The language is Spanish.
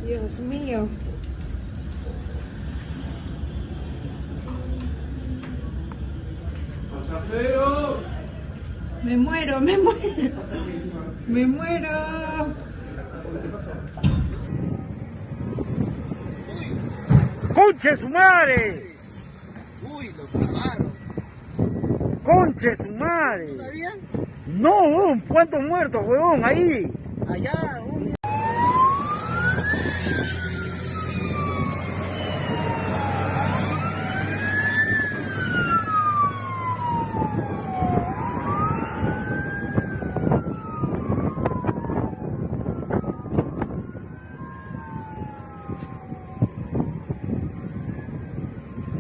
Dios mío. ¡Pasajeros! Me muero, me muero. Me muero. ¡Conche su madre! Uy, lo clavaron. ¡Conche su madre! ¿No sabían? No, ¿cuántos muertos, huevón? Ahí. Allá,